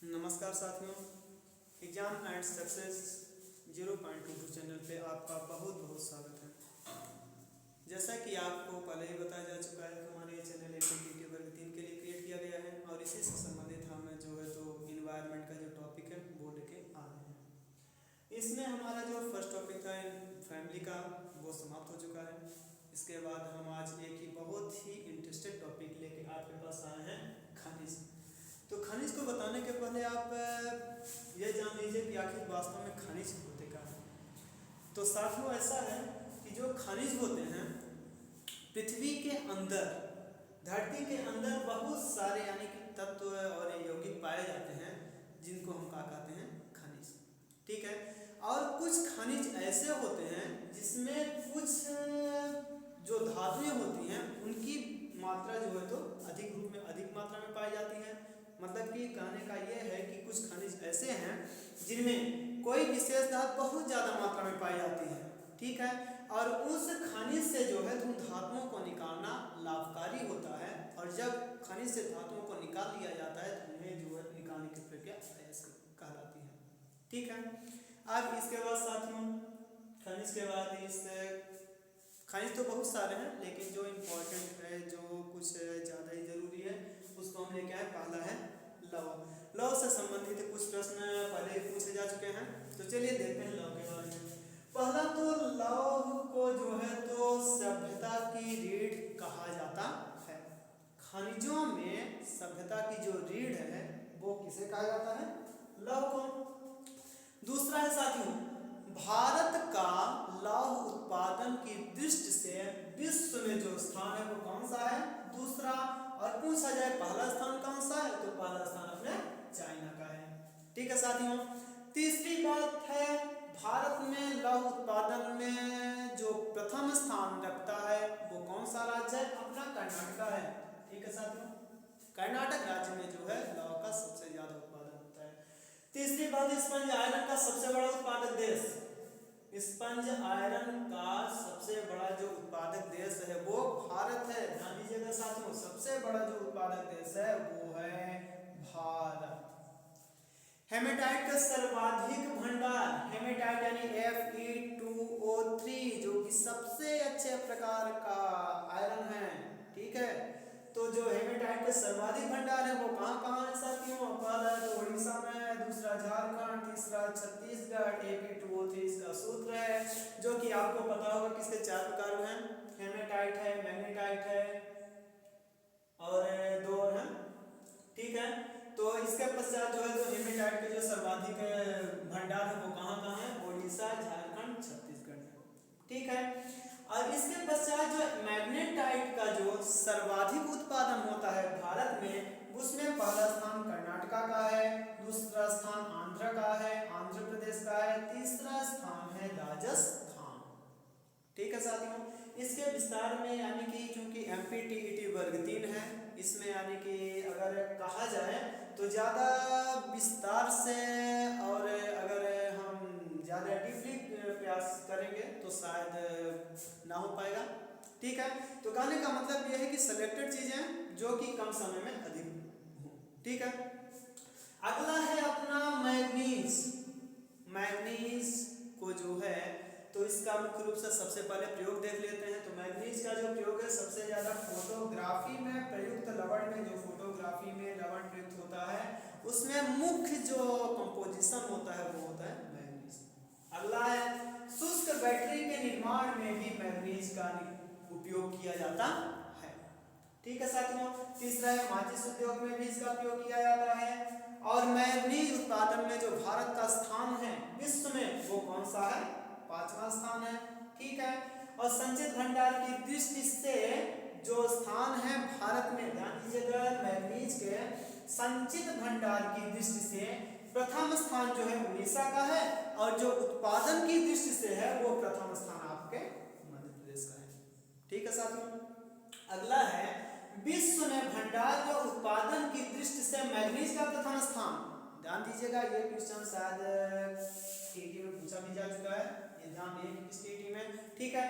नमस्कार साथियों, exam and success 0.22 channel पे आपका बहुत बहुत स्वागत है। जैसा कि आपको पहले ही बताया जा चुका है कि हमारे ये चैनल एमपीटीटी वर्ग 3 के लिए क्रिएट किया गया है और इसी से संबंधित हमें जो है तो इन्वायरमेंट का जो टॉपिक है वो लेके आ रहे हैं। इसमें हमारा जो फर्स्ट टॉपिक था फैमिली का वो समाप्त हो चुका है। इसके बाद हम आज एक ही बहुत ही इंटरेस्टेड टॉपिक लेके आपके पास आए हैं, खनिज। तो खनिज को बताने के पहले आप ये जान लीजिए कि आखिर वास्तव में खनिज होते क्या हैं। तो साथियों ऐसा है कि जो खनिज होते हैं पृथ्वी के अंदर, धरती के अंदर बहुत सारे यानी कि तत्व और यौगिक पाए जाते हैं जिनको हम क्या कहते हैं, खनिज। ठीक है। और कुछ खनिज ऐसे होते हैं जिसमें कुछ जो धातुएं होती हैं उनकी मात्रा जो है तो अधिक मात्रा में पाई जाती है। मतलब कि कहने का ये है कि कुछ खनिज ऐसे हैं जिनमें कोई विशेष धातु बहुत ज़्यादा मात्रा में पाई जाती है। ठीक है। और उस खनिज से जो है उन धातुओं को निकालना लाभकारी होता है और जब खनिज से धातुओं को निकाल लिया जाता है तो उन्हें जो है निकालने की प्रक्रिया कहलाती है। ठीक है। अब इसके बाद साथियों खनिज के बाद इस खनिज तो बहुत सारे हैं लेकिन जो इम्पोर्टेंट है, जो कुछ ज़्यादा ही ज़रूरी है, उसको हमने क्या है, पहला है लौह। लौह से संबंधित कुछ प्रश्न पहले पूछे जा चुके हैं, तो चलिए देखते हैं लौह के बारे में। पहला तो लौह को जो है तो सभ्यता की रीढ़ कहा जाता है। खनिजों में सभ्यता की जो रीढ़ है वो किसे कहा जाता है, लौह को। दूसरा है साथियों, भारत का लौह उत्पादन की दृष्टि से विश्व में जो स्थान है वो कौन सा है, दूसरा। और पूछा जाए पहला स्थान कौन सा है तो पहला स्थान अपने चाइना का है। ठीक है साथियों। तीसरी बात है, भारत में लौह उत्पादन में जो प्रथम स्थान रखता है वो कौन सा राज्य है, अपना कर्नाटक है। ठीक है साथियों, कर्नाटक राज्य में जो है लौह का सबसे ज्यादा उत्पादन होता है। तीसरी बात, स्पंज आयरन का सबसे बड़ा उत्पादक देश, स्पंज आयरन का सबसे बड़ा जो उत्पादक देश है वो भारत है। ध्यान दीजिएगा साथियों, सबसे बड़ा जो उत्पादक देश है वो है भारत। हेमेटाइट का सर्वाधिक भंडार, हेमेटाइट यानी Fe2O3 जो कि सबसे अच्छे प्रकार का आयरन है। ठीक है। तो जो हेमेटाइट का सर्वाधिक भंडार है वो कहाँ कहाँ है साथियों, पहला तो उड़ीसा में, दूसरा झारखंड, तीसरा छत्तीसगढ़। Fe2O3 इसका सूत्र है जो कि आपको पता होगा कि इसके 4 प्रकार हैं, हेमेटाइट है, मैग्नेटाइट है और 2 और हैं। ठीक है। तो इसके पश्चात जो है तो हेमेटाइट के जो सर्वाधिक भंडार है वो कहाँ कहाँ है, उड़ीसा, झारखंड, छत्तीसगढ़ है। ठीक है। और इसके पश्चात जो मैग्नेटाइट का जो सर्वाधिक उत्पादन होता है भारत में, उसमें पहला स्थान कर्नाटका का है, दूसरा स्थान आंध्र का है, आंध्र प्रदेश का है, तीसरा स्थान है राजस्थान। ठीक है साथियों। इसके विस्तार में यानी कि चूंकि एमपीटीईटी वर्ग 3 है, इसमें यानी कि अगर कहा जाए तो ज़्यादा विस्तार से और अगर हम ज़्यादा डीपली प्रयास करेंगे तो शायद ना हो पाएगा। ठीक है। तो कहने का मतलब यह है कि सिलेक्टेड चीज़ें जो कि कम समय में अधिक हो। ठीक है। अगला है अपना मैग्नीज। मैग्नीज को जो है तो इसका मुख्य रूप से सबसे पहले प्रयोग देख लेते हैं। तो मैग्नीज का जो प्रयोग है सबसे ज्यादा फोटोग्राफी में प्रयुक्त लवण में, जो फोटोग्राफी में लवण प्रयुक्त होता है उसमें मुख्य जो कंपोजिशन होता है वो होता है मैग्नीज। अगला है शुष्क बैटरी के निर्माण में भी मैग्नीज का उपयोग किया जाता है। ठीक है साथियों। तीसरा है माचिस उद्योग में भी इसका उपयोग किया जाता है। और मैग्नीज उत्पादन में जो भारत का स्थान है विश्व में वो कौन सा है, 5वां स्थान है। ठीक है। और संचित भंडार की दृष्टि से जो स्थान है भारत में, ध्यान दीजिएगा, मैग्नीज के संचित भंडार की दृष्टि से प्रथम स्थान जो है उड़ीसा का है और जो उत्पादन की दृष्टि से है वो प्रथम स्थान आपके मध्य प्रदेश का है। ठीक है साथियों। अगला है विश्व में भंडार व उत्पादन की दृष्टि से मैग्नीज का प्रथम स्थान। ध्यान दीजिएगा, ये क्वेश्चन शायद टीटी में पूछा भी जा चुका है, ये ध्यान दें किस टीटी में। ठीक है।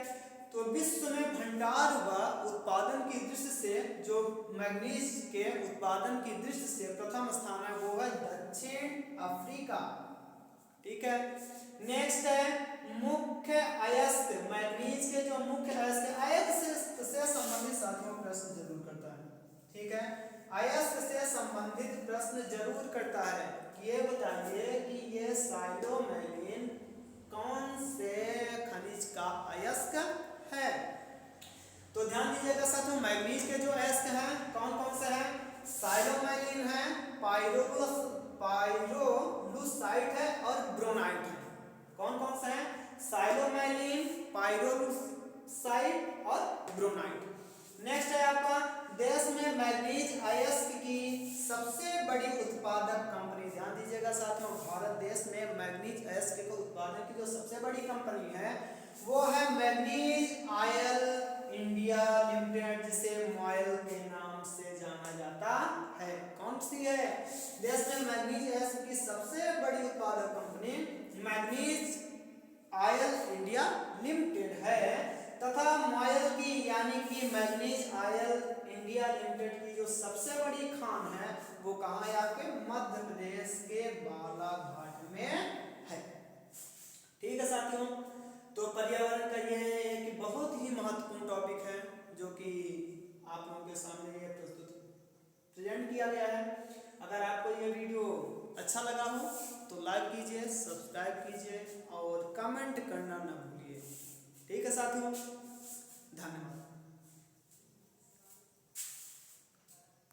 तो विश्व में भंडार व उत्पादन की दृष्टि से जो मैग्नीज के उत्पादन की दृष्टि से प्रथम स्थान है वो है दक्षिण अफ्रीका। ठीक है। नेक्स्ट है मुख्य अयस्क, मैग्नीज के जो मुख्य अयस्क से संबंधित साथियों प्रश्न जरूर करता है। ठीक है, अयस्क से संबंधित प्रश्न जरूर करता है। ये बताइए कि ये साइलोमैग्नीन कौन से खनिज का अयस्क है। तो ध्यान दीजिएगा साथियों, मैग्नीज के जो अयस्क हैं कौन कौन से हैं? साइलोमैग्नीन है, पाइरोलुसाइट है और ब्रोनाइट है। कौन कौन से हैं? साइलोमैग्नीन, पाइरोलुसाइट और ब्रोनाइट। नेक्स्ट है आपका, देश में मैग्नीज अयस्क की सबसे बड़ी उत्पादक कंपनी। ध्यान दीजिएगा साथियों, भारत देश में मैग्नीज अयस्क के उत्पादन की जो सबसे बड़ी कंपनी है वो है मैग्नीज ऑयल इंडिया लिमिटेड, जिसे मॉयल के नाम से जाना जाता है। कौन सी है? देश में मैग्नीज अयस्क की सबसे बड़ी उत्पादक company manganese oil India limited है तथा मॉयल की यानी कि मैग्नीज ऑयल इंडिया लिमिटेड की जो सबसे बड़ी खान है वो कहाँ है? आपके मध्य प्रदेश के बालाघाट में है। ठीक है साथियों, तो पर्यावरण का ये एक बहुत ही महत्वपूर्ण टॉपिक है जो कि आप लोगों के सामने ये प्रेजेंट किया गया है। अगर आपको ये वीडियो अच्छा लगा हो तो लाइक कीजिए, सब्सक्राइब कीजिए और कमेंट करना ना भूलिए। ठीक है साथियों, धन्यवाद।